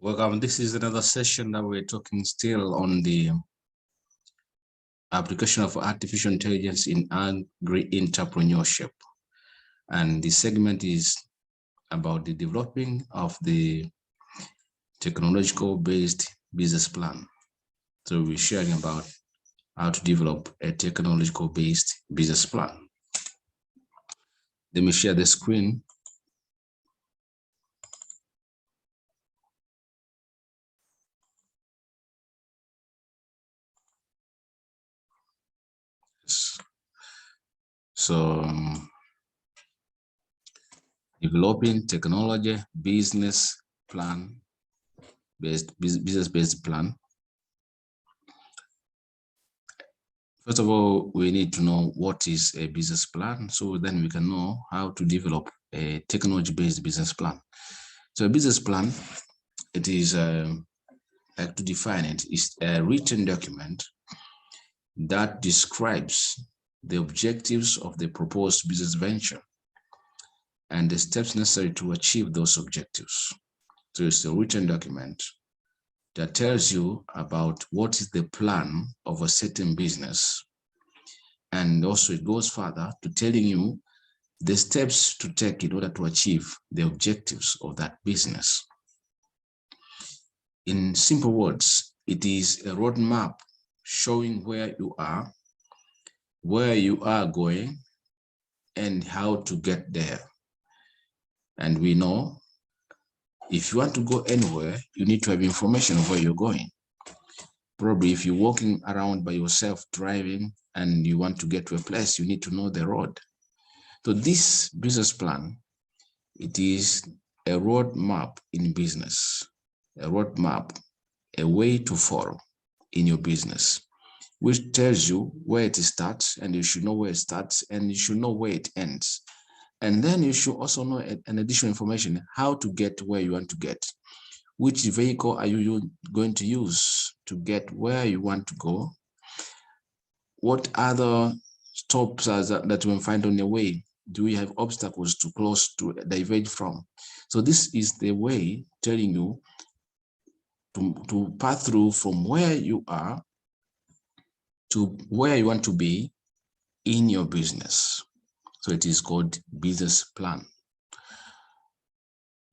Welcome. This is another session that we're talking still on the application of artificial intelligence in agri-entrepreneurship. And the segment is about the developing of the technological-based business plan. So we're sharing about how to develop a technological-based business plan. Let me share the screen. So developing technology business business-based plan. First of all, we need to know what is a business plan, so then we can know how to develop a technology-based business plan. So a business plan, it is like to define it, is a written document that describes the objectives of the proposed business venture and the steps necessary to achieve those objectives. So it's a written document that tells you about what is the plan of a certain business. And also it goes further to telling you the steps to take in order to achieve the objectives of that business. In simple words, it is a roadmap showing where you are going, and how to get there. And we know if you want to go anywhere, you need to have information of where you're going. Probably if you're walking around by yourself driving and you want to get to a place, you need to know the road. So this business plan, it is a roadmap in business, a roadmap, a way to follow in your business, which tells you where it starts, and you should know where it starts, and you should know where it ends. And then you should also know an additional information, how to get where you want to get. Which vehicle are you going to use to get where you want to go? What other stops that you will find on your way? Do we have obstacles too close to diverge from? So this is the way telling you to pass through from where you are to where you want to be in your business. So it is called business plan.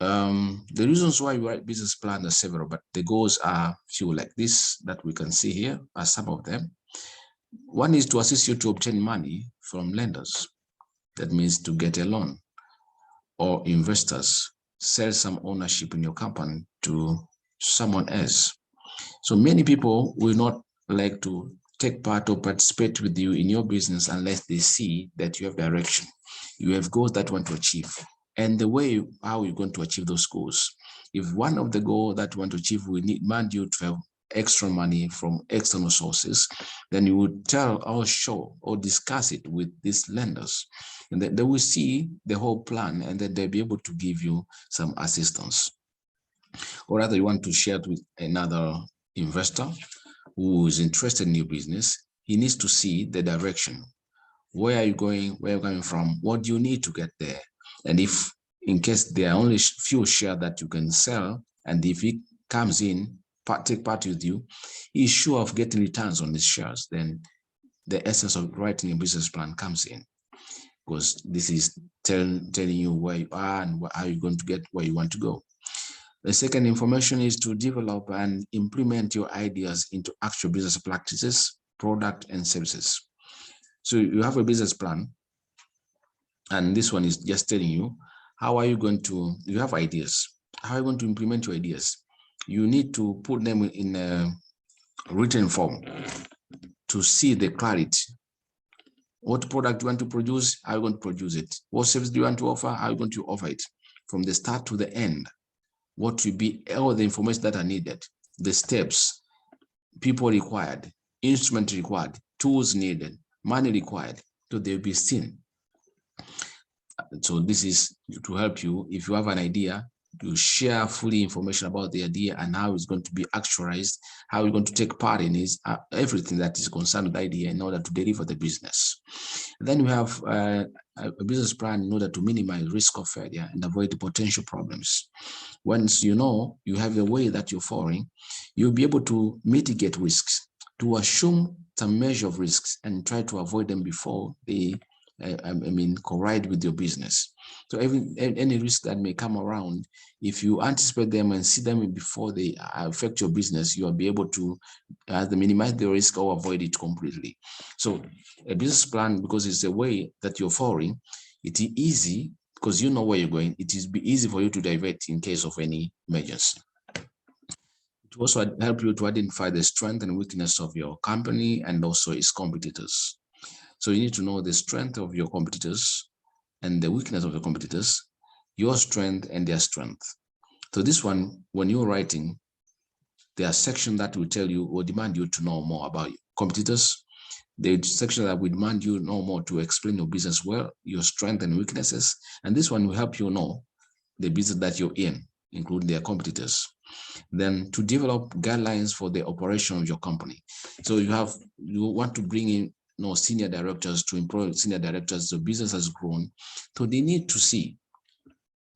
The reasons why we write business plan are several, but the goals are few, like this that we can see here are some of them. One is to assist you to obtain money from lenders. That means to get a loan, or investors, sell some ownership in your company to someone else. So many people will not like to take part or participate with you in your business unless they see that you have direction, you have goals that you want to achieve, and the way how you're going to achieve those goals. If one of the goals that you want to achieve will demand you to have extra money from external sources, then you would tell or show or discuss it with these lenders, and then they will see the whole plan, and then they'll be able to give you some assistance. Or rather, you want to share it with another investor who is interested in your business. He needs to see the direction. Where are you going? Where are you coming from? What do you need to get there? And if in case there are only few shares that you can sell, and if he comes in, take part with you, he's sure of getting returns on his shares, then the essence of writing a business plan comes in, because this is telling you where you are and how you're going to get where you want to go. The second information is to develop and implement your ideas into actual business practices, product, and services. So you have a business plan, and this one is just telling you how are you going to, you have ideas, how are you going to implement your ideas? You need to put them in a written form to see the clarity. What product do you want to produce? How are you going to produce it? What service do you want to offer? How are you going to offer it? From the start to the end, what will be all the information that are needed, the steps, people required, instrument required, tools needed, money required, so they'll be seen. So this is to help you, if you have an idea, to share fully information about the idea and how it's going to be actualized, how you're going to take part in it, everything that is concerned with the idea in order to deliver the business. Then we have a business plan in order to minimize risk of failure and avoid the potential problems. Once you know you have a way that you're following, you'll be able to mitigate risks, to assume some measure of risks and try to avoid them before they collide with your business. So any risk that may come around, if you anticipate them and see them before they affect your business, you will be able to either minimize the risk or avoid it completely. So a business plan, because it's a way that you're following, it is easy because you know where you're going. It is easy for you to divert in case of any emergency. It will also help you to identify the strength and weakness of your company and also its competitors. So you need to know the strength of your competitors and the weakness of the competitors, your strength and their strength. So this one, when you're writing, there are sections that will tell you or demand you to know more about competitors. The section that will demand you know more to explain your business well, your strengths and weaknesses. And this one will help you know the business that you're in, including their competitors. Then to develop guidelines for the operation of your company. So you want to bring in senior directors to employ senior directors. The business has grown, so they need to see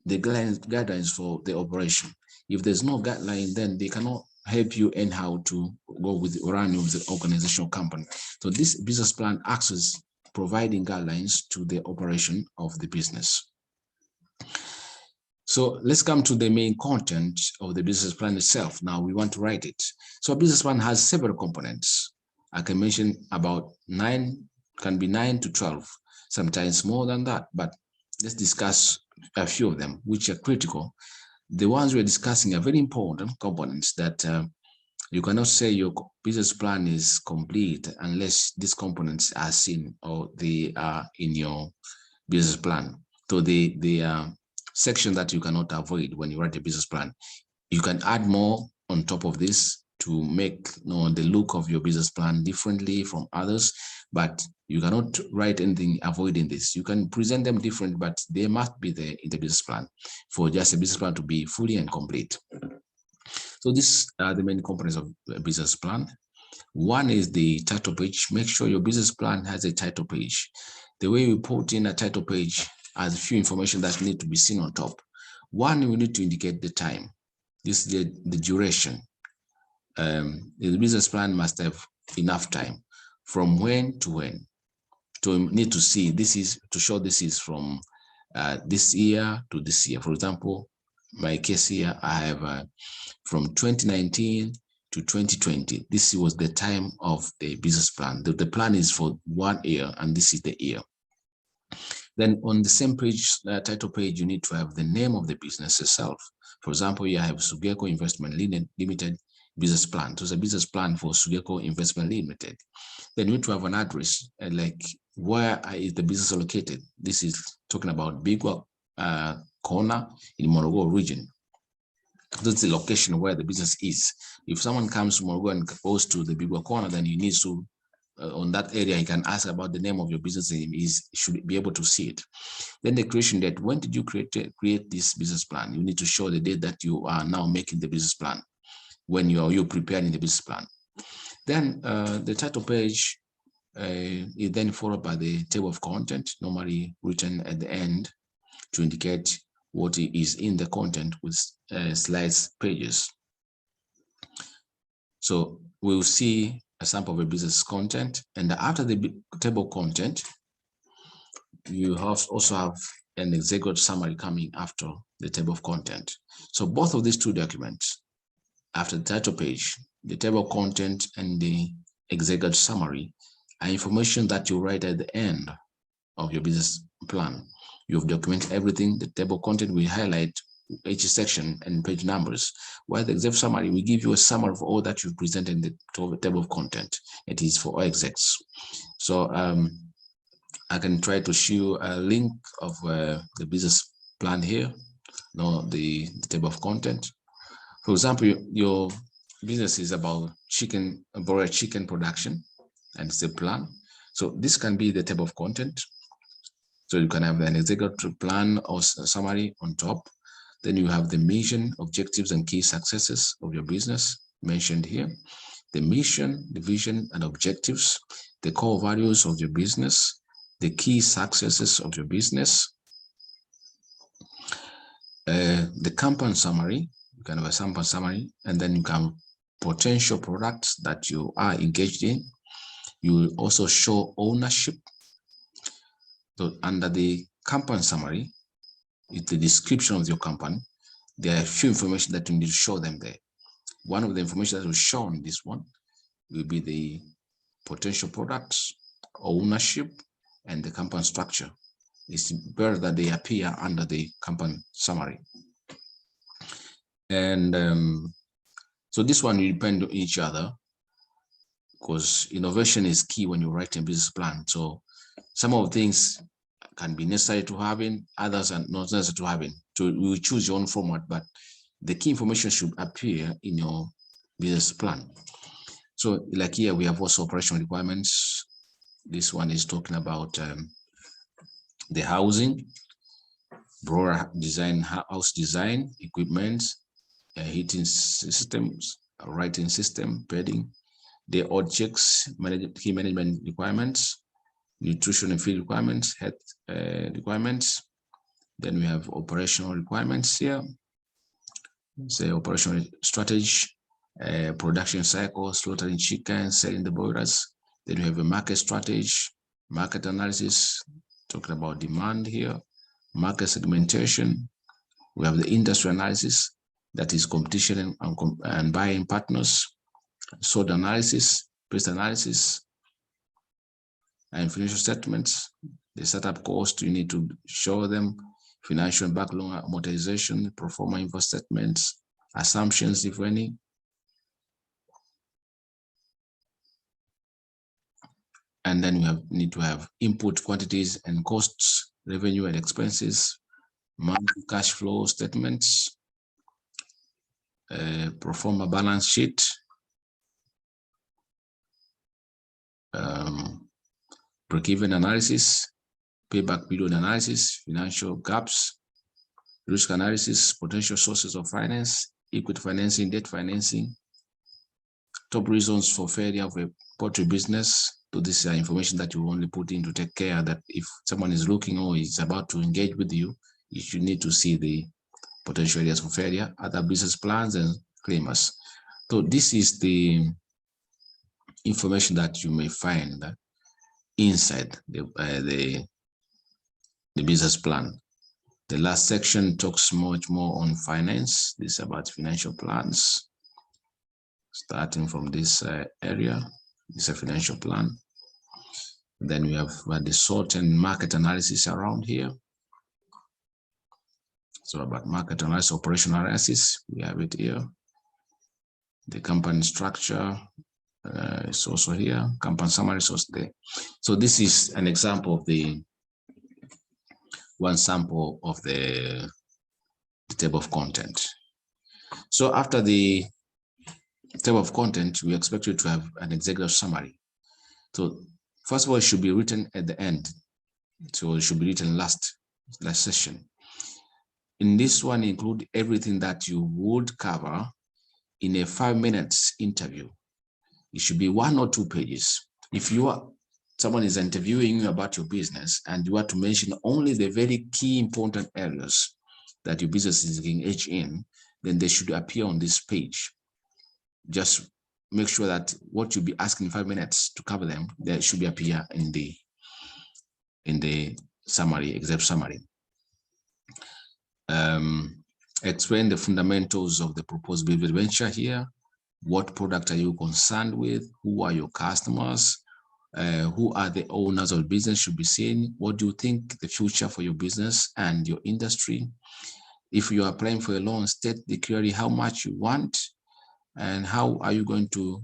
the guidelines for the operation. If there's no guideline, then they cannot help you anyhow to go with the running of the organizational company. So this business plan acts as providing guidelines to the operation of the business. So let's come to the main content of the business plan itself. Now we want to write it. So a business plan has several components. I can mention about 9, can be 9 to 12, sometimes more than that, but let's discuss a few of them, which are critical. The ones we're discussing are very important components that you cannot say your business plan is complete unless these components are seen or they are in your business plan. So they are section that you cannot avoid when you write a business plan. You can add more on top of this to make the look of your business plan differently from others, but you cannot write anything avoiding this. You can present them different, but they must be there in the business plan for just a business plan to be fully and complete. So these are the main components of a business plan. One is the title page. Make sure your business plan has a title page. The way we put in a title page has a few information that need to be seen on top. One, we need to indicate the time. This is the duration. The business plan must have enough time from when to when. To need to see this is to show this is from this year to this year. For example, my case here, I have from 2019 to 2020. This was the time of the business plan. The plan is for 1 year, and this is the year. Then on the same page, title page, you need to have the name of the business itself. For example, here I have Sugeko Investment Limited business plan. So it's a business plan for Sugeko Investment Limited. Then you need to have an address, like where is the business located. This is talking about Bigwa Corner in Morogoro region. That's the location where the business is. If someone comes to Morogoro and goes to the Bigwa Corner, then you need to on that area, you can ask about the name of your business name. Should be able to see it. Then the creation date. When did you create this business plan? You need to show the date that you are now making the business plan, when you're preparing the business plan. Then the title page is then followed by the table of content, normally written at the end to indicate what is in the content with slides pages. So we'll see a sample of a business content, and after the table content, you also have an executive summary coming after the table of content. So both of these two documents, after the title page, the table of content and the executive summary, are information that you write at the end of your business plan. You've documented everything. The table of content will highlight each section and page numbers, while the executive summary will give you a summary of all that you've presented in the table of content. It is for all execs. So I can try to show you a link of the business plan here, the table of content. For example, your business is about broiled chicken production, and it's a plan. So this can be the table of content. So you can have an executive plan or summary on top. Then you have the mission, objectives, and key successes of your business mentioned here. The mission, the vision, and objectives, the core values of your business, the key successes of your business, the company summary. You can have a sample summary, and then you can potential products that you are engaged in. You will also show ownership. So under the company summary, it's the description of your company. There are a few information that you need to show them there. One of the information that will show on this one will be the potential products, ownership, and the company structure. It's better that they appear under the company summary. And so this one will depend on each other, because innovation is key when you're writing a business plan. So some of the things can be necessary to having, others are not necessary to having. So you choose your own format, but the key information should appear in your business plan. So like here, we have also operational requirements. This one is talking about the housing, broader design, house design, equipment, heating systems, writing system, bedding, the objects, key management requirements, nutrition and feed requirements, health requirements. Then we have operational requirements here. Say operational strategy, production cycle, slaughtering chicken, selling the broilers. Then we have a market strategy, market analysis, talking about demand here, market segmentation. We have the industry analysis, that is competition and buying partners, SWOT analysis, risk analysis, and financial statements. The setup cost, you need to show them, financial backlog amortization, pro forma info statements, assumptions, if any. And then we need to have input quantities and costs, revenue and expenses, monthly cash flow statements, pro forma balance sheet, break-even analysis, payback period analysis, financial gaps, risk analysis, potential sources of finance, equity financing, debt financing, top reasons for failure of a poultry business. So this is information that you only put in to take care that if someone is looking or is about to engage with you, you should need to see the potential areas for failure, other business plans and claimers. So this is the information that you may find inside the business plan. The last section talks much more on finance. This is about financial plans. Starting from this area, it's a financial plan. Then we have the SWOT and market analysis around here. So about market analysis, operational analysis, we have it here. The company structure is also here. Company summary is also there. So this is an example of one sample of the table of content. So after the table of content, we expect you to have an executive summary. So first of all, it should be written at the end. So it should be written last session. In this one, include everything that you would cover in a 5 minutes interview. It should be 1 or 2 pages. If someone is interviewing you about your business and you want to mention only the very key important areas that your business is engaged in, then they should appear on this page. Just make sure that what you'll be asking in 5 minutes to cover them, they should appear in the summary, executive summary. Explain the fundamentals of the proposed business venture here. What product are you concerned with? Who are your customers? Who are the owners of the business should be seen? What do you think the future for your business and your industry? If you are applying for a loan, state clearly how much you want and how are you going to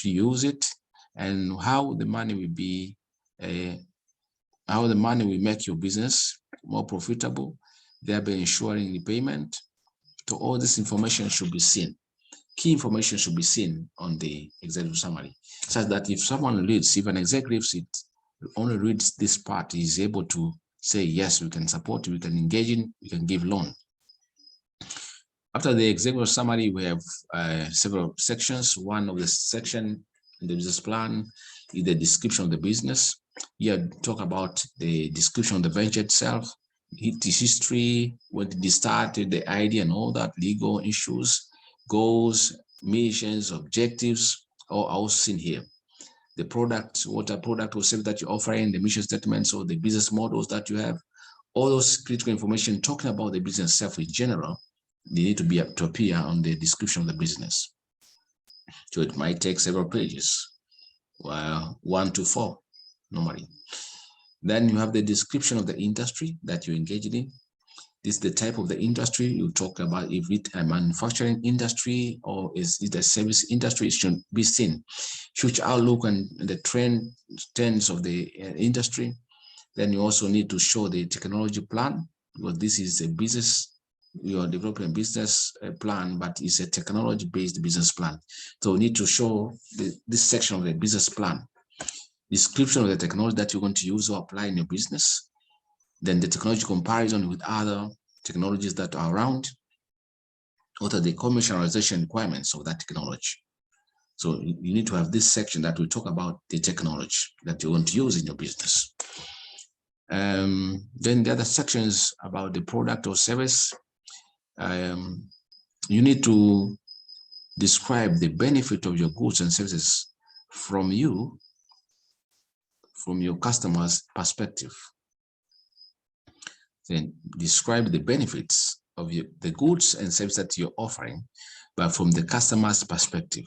use it, and how the money will be, how the money will make your business more profitable, thereby ensuring repayment. So all this information should be seen. Key information should be seen on the executive summary, such that if someone reads, if an executive only reads this part, he is able to say, yes, we can support, we can engage in, we can give loan. After the executive summary, we have several sections. One of the section in the business plan is the description of the business. Here, talk about the description of the venture itself, its history, when did it start, the idea and all that, legal issues, goals, missions, objectives, all also seen here. The product, what a product or service that you're offering, the mission statements or the business models that you have, all those critical information talking about the business itself in general, they need to appear on the description of the business. So it might take several pages, well, 1 to 4 normally. Then you have the description of the industry that you're engaged in. This is the type of the industry you talk about. If it's a manufacturing industry or is it a service industry, it should be seen. Future outlook and the trends of the industry. Then you also need to show the technology plan, because this is a business, you are developing a business plan, but it's a technology-based business plan. So we need to show this section of the business plan, description of the technology that you're going to use or apply in your business, then the technology comparison with other technologies that are around, what are the commercialization requirements of that technology. So you need to have this section that will talk about the technology that you want to use in your business. Then the other sections about the product or service, you need to describe the benefit of your goods and services from your customer's perspective. Then describe the benefits of the goods and services that you're offering, but from the customer's perspective.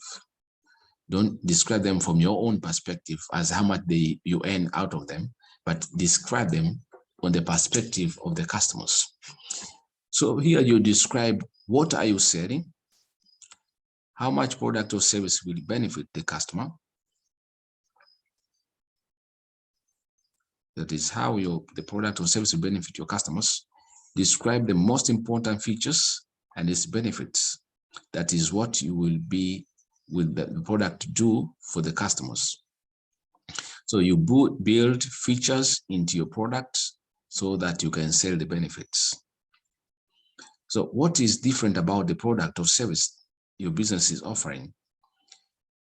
Don't describe them from your own perspective as how much you earn out of them, but describe them on the perspective of the customers. So here you describe what are you selling, how much product or service will benefit the customer. That is how the product or service will benefit your customers. Describe the most important features and its benefits. That is what you will be with the product do for the customers. So you build features into your product so that you can sell the benefits. So what is different about the product or service your business is offering?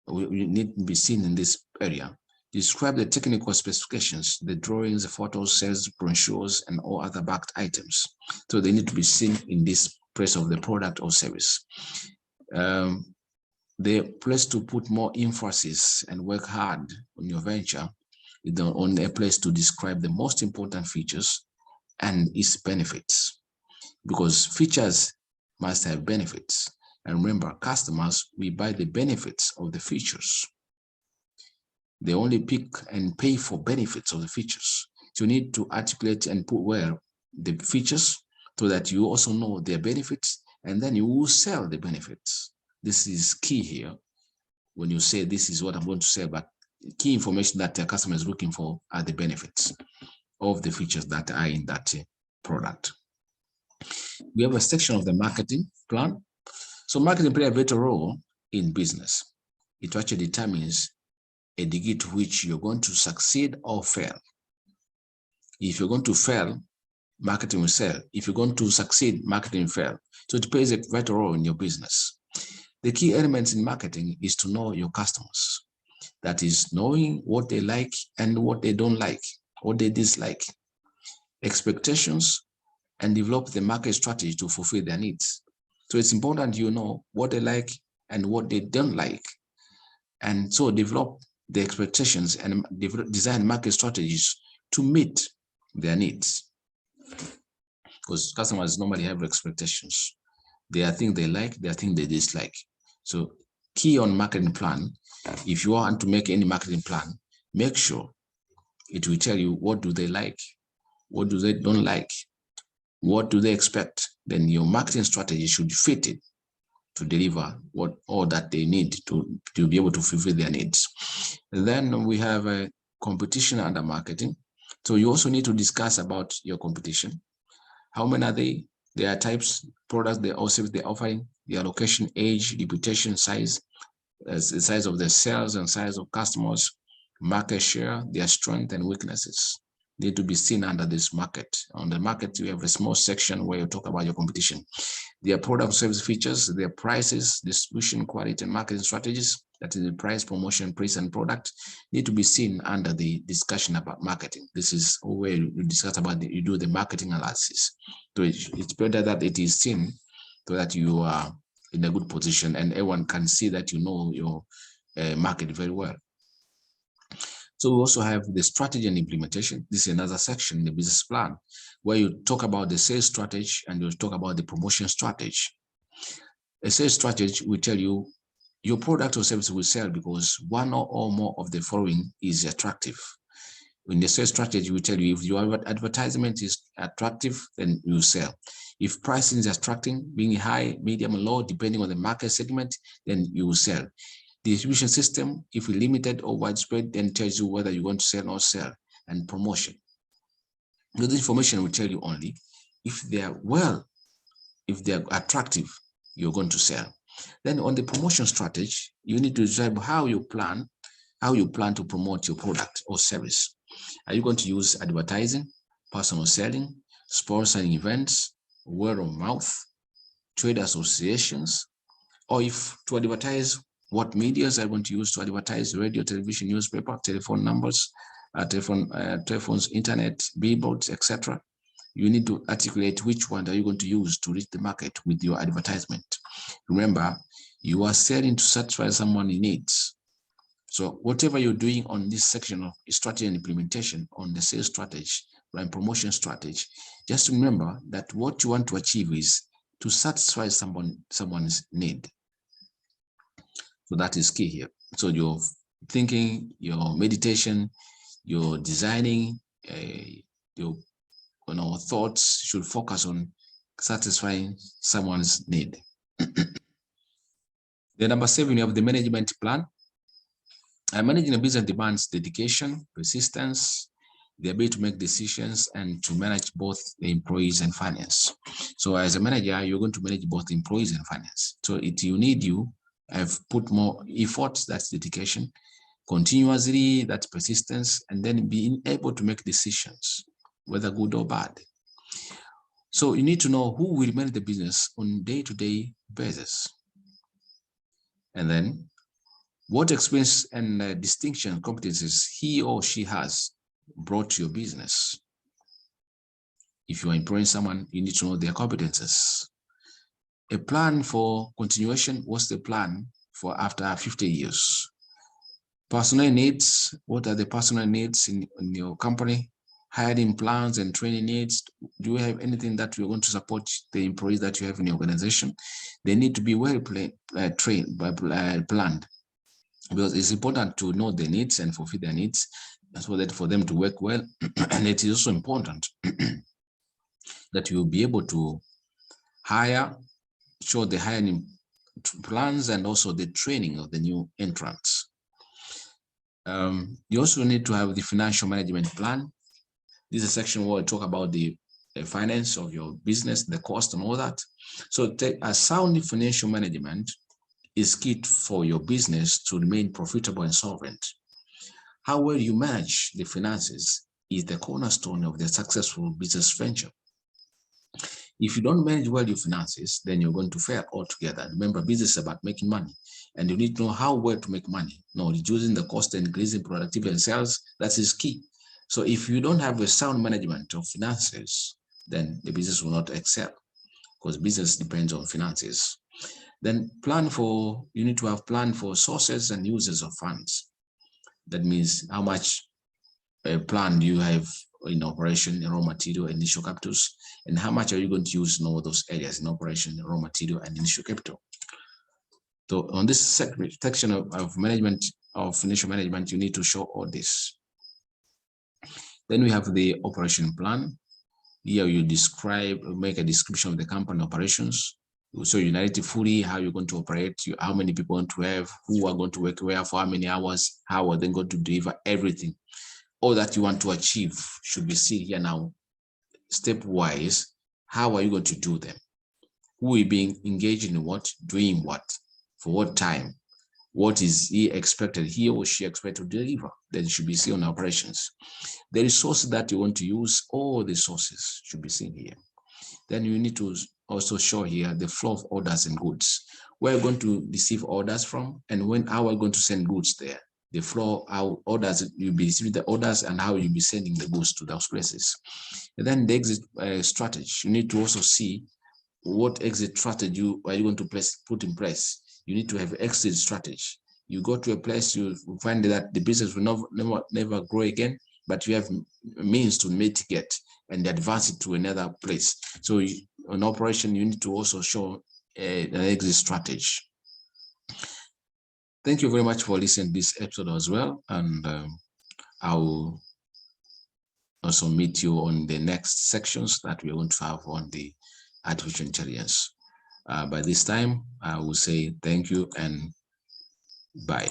We need to be seen in this area. Describe the technical specifications, the drawings, the photos, sales brochures, and all other backed items. So they need to be seen in this place of the product or service. The place to put more emphasis and work hard on your venture is on a place to describe the most important features and its benefits, because features must have benefits. And remember, customers, we buy the benefits of the features. They only pick and pay for benefits of the features. So you need to articulate and put where the features so that you also know their benefits, and then you will sell the benefits. This is key here. When you say this is what I'm going to sell, but key information that the customer is looking for are the benefits of the features that are in that product. We have a section of the marketing plan. So marketing plays a vital role in business. It actually determines a degree to which you're going to succeed or fail. If you're going to fail, marketing will sell. If you're going to succeed, marketing will fail. So it plays a vital role in your business. The key elements in marketing is to know your customers. That is knowing what they like and what they don't like, what they dislike, expectations, and develop the market strategy to fulfill their needs. So it's important you know what they like and what they don't like. And so develop the expectations and design market strategies to meet their needs. Because customers normally have expectations. There are things they like, there are things they dislike. So key on marketing plan, if you want to make any marketing plan, make sure it will tell you what do they like, what do they don't like, what do they expect. Then your marketing strategy should fit it to deliver all that they need to be able to fulfill their needs. And then we have a competition under marketing. So you also need to discuss about your competition. How many are they? Their types, products, they also they're offering, their location, age, reputation, size, the size of their sales and size of customers, market share, their strengths and weaknesses, need to be seen under this market. On the market, you have a small section where you talk about your competition, their product service features, their prices, distribution, quality, and marketing strategies. That is the price, promotion, price, and product need to be seen under the discussion about marketing. This is where you discuss about you do the marketing analysis. So it's better that it is seen so that you are in a good position and everyone can see that you know your market very well. So we also have the strategy and implementation. This is another section in the business plan where you talk about the sales strategy and you talk about the promotion strategy. A sales strategy will tell you your product or service will sell because one or more of the following is attractive. In the sales strategy, we tell you if your advertisement is attractive, then you sell. If pricing is attracting, being high, medium, or low, depending on the market segment, then you will sell. The distribution system, if limited or widespread, then tells you whether you want to sell or not sell. And promotion. This information will tell you only if they are attractive, you're going to sell. Then on the promotion strategy, you need to describe how you plan to promote your product or service. Are you going to use advertising, personal selling, sponsoring events, word of mouth, trade associations, or if to advertise, what medias are going to use to advertise: radio, television, newspaper, telephone numbers, telephones, internet, billboards, etc. You need to articulate which one are you going to use to reach the market with your advertisement. Remember, you are selling to satisfy someone's needs. So whatever you're doing on this section of strategy and implementation on the sales strategy and promotion strategy, just remember that what you want to achieve is to satisfy someone's need. So that is key here. So your thinking, your meditation, your designing, your thoughts should focus on satisfying someone's need. The number 7, you have the management plan. Managing a business demands dedication, persistence, the ability to make decisions, and to manage both the employees and finance. So as a manager, you're going to manage both employees and finance. So you have put more effort, that's dedication, continuously, that's persistence, and then being able to make decisions, whether good or bad. So you need to know who will manage the business on day-to-day basis. And then what experience and distinction competencies he or she has brought to your business. If you are employing someone, you need to know their competencies. A plan for continuation, what's the plan for after 50 years? Personnel needs, what are the personnel needs in your company? Hiring plans and training needs. Do you have anything that you're going to support the employees that you have in your organization? They need to be well trained, planned, because it's important to know their needs and fulfill their needs. That's for them to work well. And it is also important that you'll be able to show the hiring plans and also the training of the new entrants. You also need to have the financial management plan. This is a section where we talk about the finance of your business, the cost and all that. So a sound financial management is key for your business to remain profitable and solvent. How well you manage the finances is the cornerstone of the successful business venture. If you don't manage well your finances, then you're going to fail altogether. Remember, business is about making money, and you need to know how well to make money. Reducing the cost and increasing productivity and sales, that is key. So if you don't have a sound management of finances, then the business will not excel, because business depends on finances. Then you need to have plan for sources and uses of funds. That means how much plan do you have in operation, in raw material, and initial capitals, and how much are you going to use in all those areas in operation, raw material, and initial capital. So on this section of management, of financial management, you need to show all this. Then we have the operation plan. Here you make a description of the company operations. So you narrate fully how you're going to operate, how many people want to have, who are going to work where for how many hours, how are they going to deliver everything. All that you want to achieve should be seen here now, stepwise. How are you going to do them? Who will be engaged in what, doing what, for what time, what is he expected, he or she expected to deliver. Then should be seen on operations. The resources that you want to use, all the sources should be seen here. Then you need to also show here the flow of orders and goods. Where you're going to receive orders from, and when how are you going to send goods there. The flow, how orders, you'll be receiving the orders and how you'll be sending the goods to those places. And then the exit strategy. You need to also see what exit strategy are you going to put in place. You need to have exit strategy. You go to a place, you find that the business will never grow again, but you have means to mitigate and advance it to another place. So on operation, you need to also show an exit strategy. Thank you very much for listening to this episode as well. And I will also meet you on the next sections that we're going to have on the artificial intelligence. By this time, I will say thank you and bye.